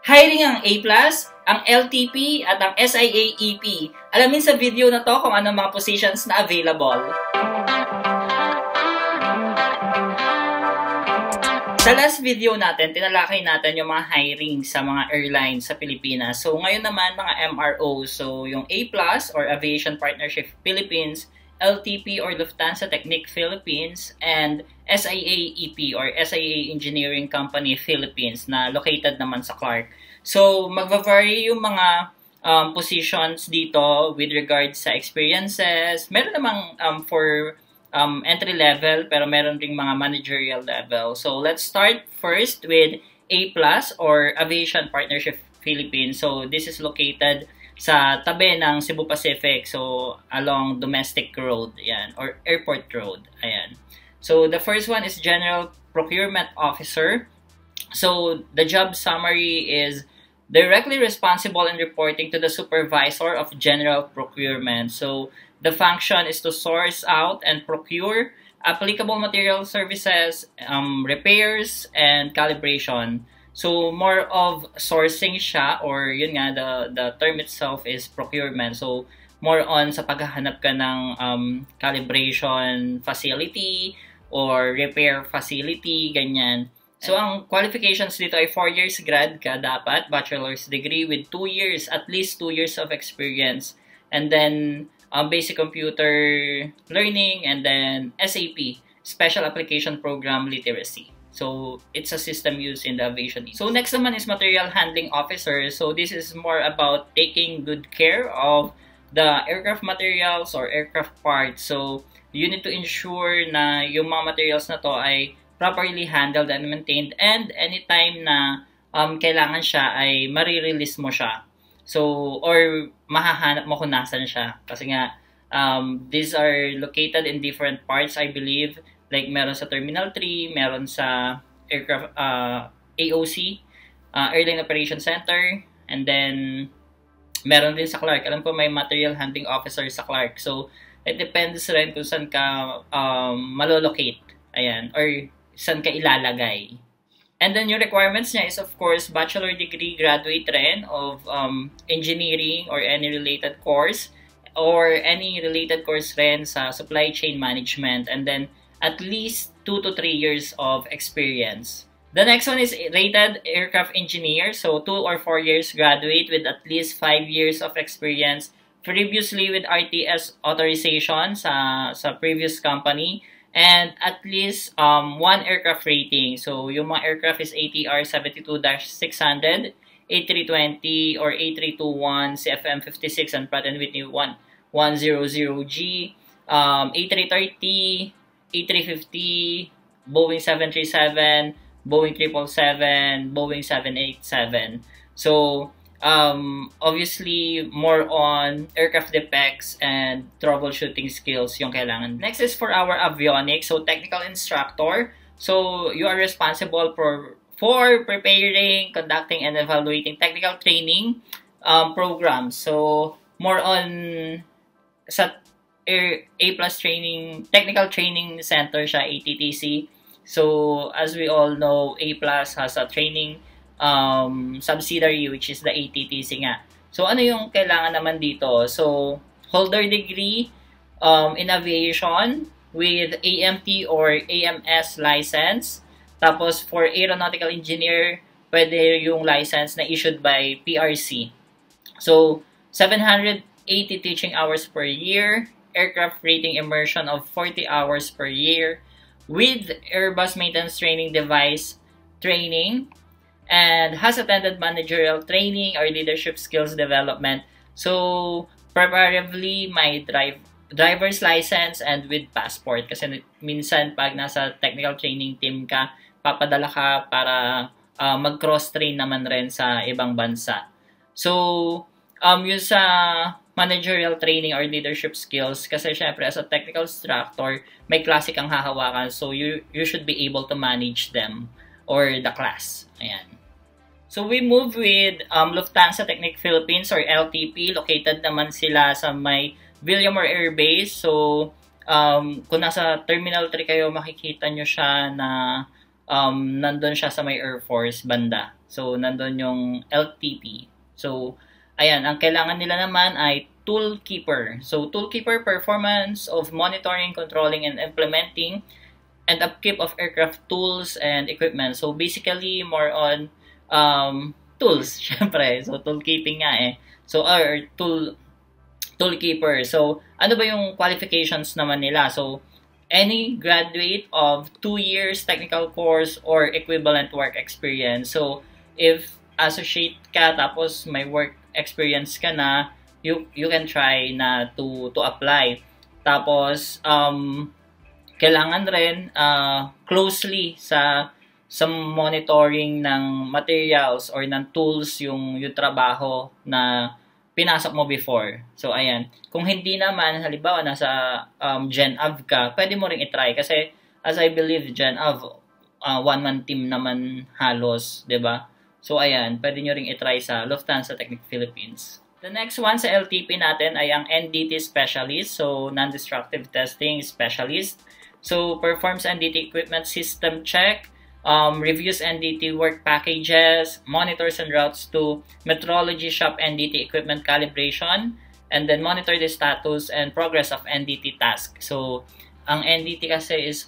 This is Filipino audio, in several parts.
Hiring ang A+, ang LTP at ang SIA-EP. Alamin sa video na to kung ano mga positions na available. Sa last video natin, tinalakay natin yung mga hiring sa mga airlines sa Pilipinas. So ngayon naman mga MRO, so yung A+ or Aviation Partnership Philippines, LTP or Lufthansa Technik Philippines, and SIA-EP or SIA Engineering Company Philippines na located naman sa Clark. So magva-vary yung mga positions dito with regards sa experiences. Meron namang for entry level, pero meron ring mga managerial level. So let's start first with A+ or Aviation Partnership Philippines. So this is located sa tabi ng Cebu Pacific, so along Domestic Road, yan, or Airport Road, ayan. So the first one is General Procurement Officer. So the job summary is directly responsible in reporting to the Supervisor of General Procurement. So the function is to source out and procure applicable material services, repairs, and calibration. So more of sourcing siya, or yun nga, the term itself is procurement. So more on sa paghahanap ka ng calibration facility or repair facility, ganyan. So ang qualifications dito ay 4 years grad ka dapat, bachelor's degree with 2 years, at least 2 years of experience. And then basic computer learning, and then SAP, Special Application Program Literacy. So, it's a system used in the aviation. So, next naman is Material Handling Officer. So, this is more about taking good care of the aircraft materials or aircraft parts. So, you need to ensure na yung mga materials na to ay properly handled and maintained, and anytime na kailangan siya ay marirelease mo siya. So, or mahahanap mo kung nasan siya. Kasi nga, these are located in different parts, I believe. Like, meron sa Terminal 3, meron sa aircraft AOC, Airline Operation Center, and then meron din sa Clark. Alam ko may Material Handling Officer sa Clark. So, it depends rin kung saan ka malolocate. Ayan. Or saan ka ilalagay. And then, yung requirements niya is, of course, bachelor degree graduate rin of engineering or any related course, or any related course rin sa supply chain management. And then, at least 2 to 3 years of experience. The next one is rated aircraft engineer. So 2 or 4 years graduate with at least 5 years of experience, previously with RTS authorization sa previous company, and at least 1 aircraft rating. So yung mga aircraft is ATR 72-600, A320 or A321, CFM56, and Pratt & Whitney 100G, A330, A350, Boeing 737, Boeing 777, Boeing 787. So, obviously, more on aircraft defects and troubleshooting skills yung kailangan. Next is for our avionics, so technical instructor. So, you are responsible for preparing, conducting, and evaluating technical training programs. So, more on sa A+ training, Technical Training Center siya, ATTC. So, as we all know, A+ has a training subsidiary, which is the ATTC nga. So, ano yung kailangan naman dito? So, holder degree in aviation with AMT or AMS license. Tapos, for aeronautical engineer, pwede yung license na issued by PRC. So, 780 teaching hours per year, aircraft rating immersion of 40 hours per year, with Airbus maintenance training device training, and has attended managerial training or leadership skills development. So, preferably may driver's license and with passport. Kasi minsan pag nasa technical training team ka, papadala ka para mag-cross-train naman rin sa ibang bansa. So, yun sa managerial training or leadership skills, kasi syempre as a technical instructor, may klase kang hahawakan, so you should be able to manage them or the class. Ayan. So we move with Lufthansa Technik Philippines or LTP. Located naman sila sa may Villamor Air Base. So kung nasa Terminal 3 kayo, makikita nyo siya na nandun siya sa may Air Force banda. So, nandun yung LTP. So, ayan, ang kailangan nila naman ay toolkeeper. So, toolkeeper, performance of monitoring, controlling, and implementing and upkeep of aircraft tools and equipment. So, basically, more on tools, syempre. So, toolkeeping nga eh. So, or toolkeeper. So, ano ba yung qualifications naman nila? So, any graduate of 2 years technical course or equivalent work experience. So, if associate ka tapos may work experience ka na, you can try na to apply. Tapos kailangan rin closely sa monitoring ng materials or ng tools yung trabaho na pinasok mo before. So ayan, kung hindi naman halimbawa nasa Gen Av ka, pwede mo ring i-try kasi as I believe Gen Av one-man team naman halos, 'di ba? So ayan, pwede nyo ring i-try sa Lufthansa Technic Philippines. The next one sa LTP natin ay ang NDT Specialist, so Non-Destructive Testing Specialist. So performs NDT equipment system check, reviews NDT work packages, monitors and routes to metrology shop NDT equipment calibration, and then monitor the status and progress of NDT task. So ang NDT kasi is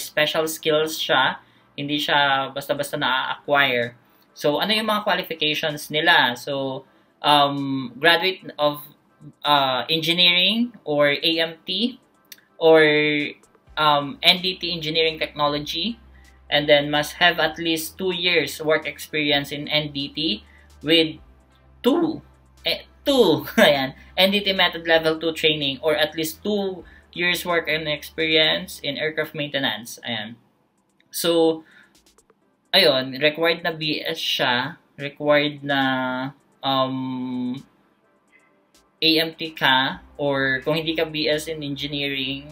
special skills siya, hindi siya basta-basta na-acquire. So, ano yung mga qualifications nila? So, graduate of engineering or AMT or NDT engineering technology, and then must have at least 2 years work experience in NDT with 2 ayan, NDT method level 2 training or at least 2 years work and experience in aircraft maintenance. Ayan. So, ayun, required na BS siya, required na AMT ka, or kung hindi ka BS in engineering,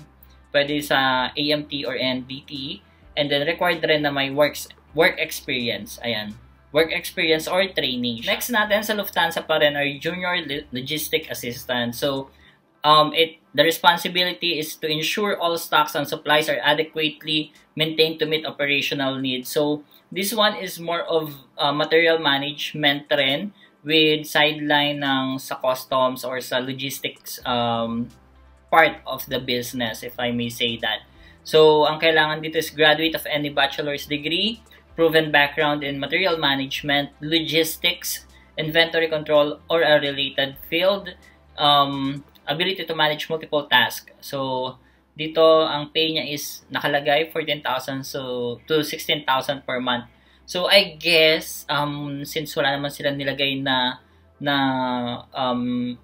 pwede sa AMT or NDT, and then required rin na may work experience. Ayan, work experience or training. Next natin sa Lufthansa pa rin ay Junior Logistic Assistant. So, the responsibility is to ensure all stocks and supplies are adequately maintained to meet operational needs. So, this one is more of material management rin with sideline ng sa customs or sa logistics part of the business, if I may say that. So, ang kailangan dito is graduate of any bachelor's degree, proven background in material management, logistics, inventory control, or a related field, ability to manage multiple tasks. So, dito, ang pay niya is nakalagay 14,000 to 16,000 per month. So, I guess, since wala naman sila nilagay na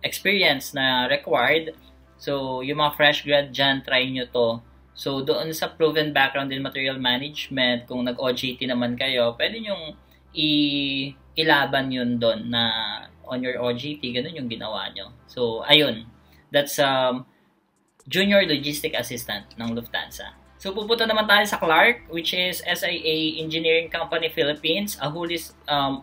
experience na required, so, yung mga fresh grad dyan, try nyo to. So, doon sa proven background in material management, kung nag-OJT naman kayo, pwede nyong ilaban yun doon na on your OJT, ganun yung ginawa nyo. So, ayun. That's Junior Logistic Assistant ng Lufthansa. So, pupunta naman tayo sa Clark, which is SIA Engineering Company Philippines, a wholly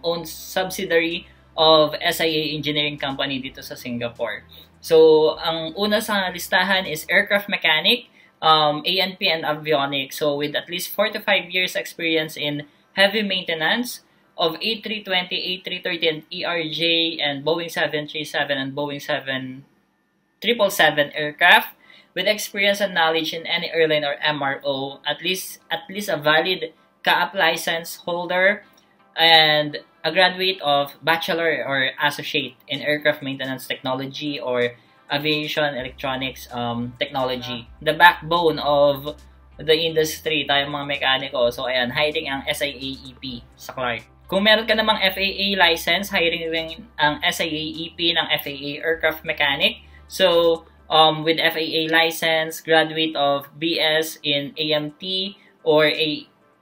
owned subsidiary of SIA Engineering Company dito sa Singapore. So, ang una sa listahan is Aircraft Mechanic, A&P and Avionics. So, with at least 4 to 5 years experience in heavy maintenance of A320, A330, and ERJ, and Boeing 737 and Boeing 777 aircraft, with experience and knowledge in any airline or MRO, at least a valid CAAP license holder, and a graduate of bachelor or associate in aircraft maintenance technology or aviation electronics technology. The backbone of the industry, tayong mga mekaniko. So, ayan, hiring ang SIAEP sa Clark. Kung meron ka namang FAA license, hiring rin ang SIAEP ng FAA Aircraft Mechanic. So, with FAA license, graduate of BS in AMT or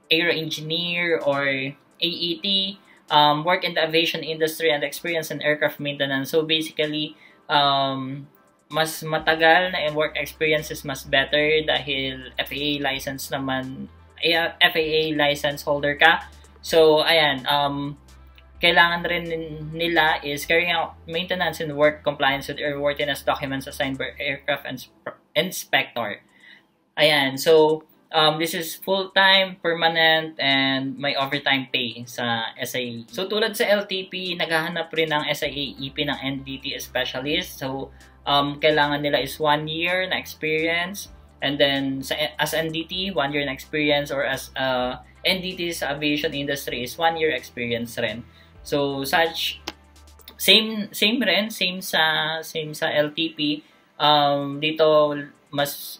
Aero Engineer or AET, work in the aviation industry and experience in aircraft maintenance. So, basically, mas matagal na work experiences mas better dahil FAA license naman, FAA license holder ka. So, ayan, kailangan rin nila is carrying out maintenance and work compliance with airworthiness documents assigned by aircraft inspector. Ayan, so, This is full-time, permanent, and may overtime pay sa SIAE. So tulad sa LTP, naghahanap rin ng SIAEP ng NDT specialist. So kailangan nila is 1 year na experience. And then as NDT, 1 year na experience, or as NDT sa aviation industry is 1 year experience rin. So such same sa LTP. Dito mas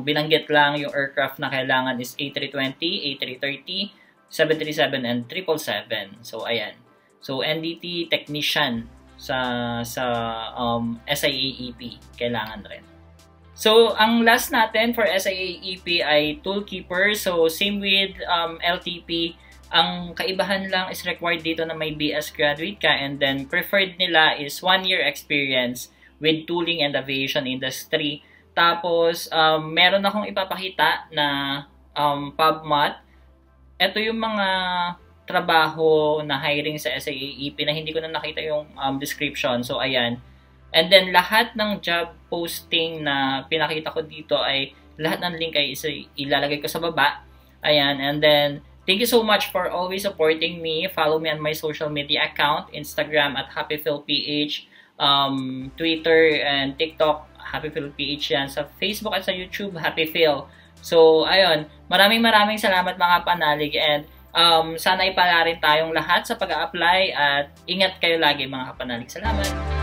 binanggit lang yung aircraft na kailangan is A320, A330, 737 and 777. So ayan. So NDT technician sa SIAEP kailangan rin. So ang last natin for SIAEP ay toolkeeper. So same with LTP, ang kaibahan lang is required dito na may BS graduate ka, and then preferred nila is 1 year experience with tooling and aviation industry. Tapos, meron akong ipapakita na PubMat. Ito yung mga trabaho na hiring sa SIAEP na hindi ko na nakita yung description. So, ayan. And then, lahat ng job posting na pinakita ko dito ay lahat ng link ay ilalagay ko sa baba. Ayan. And then, thank you so much for always supporting me. Follow me on my social media account, Instagram at HappyPhilPH, Twitter and TikTok, HappyPhilPH yan. Sa Facebook at sa YouTube, HappyPhil. So, ayun. Maraming salamat mga panalig, and sana ipala rin tayong lahat sa pag-a-apply, at ingat kayo lagi mga kapanalig. Salamat!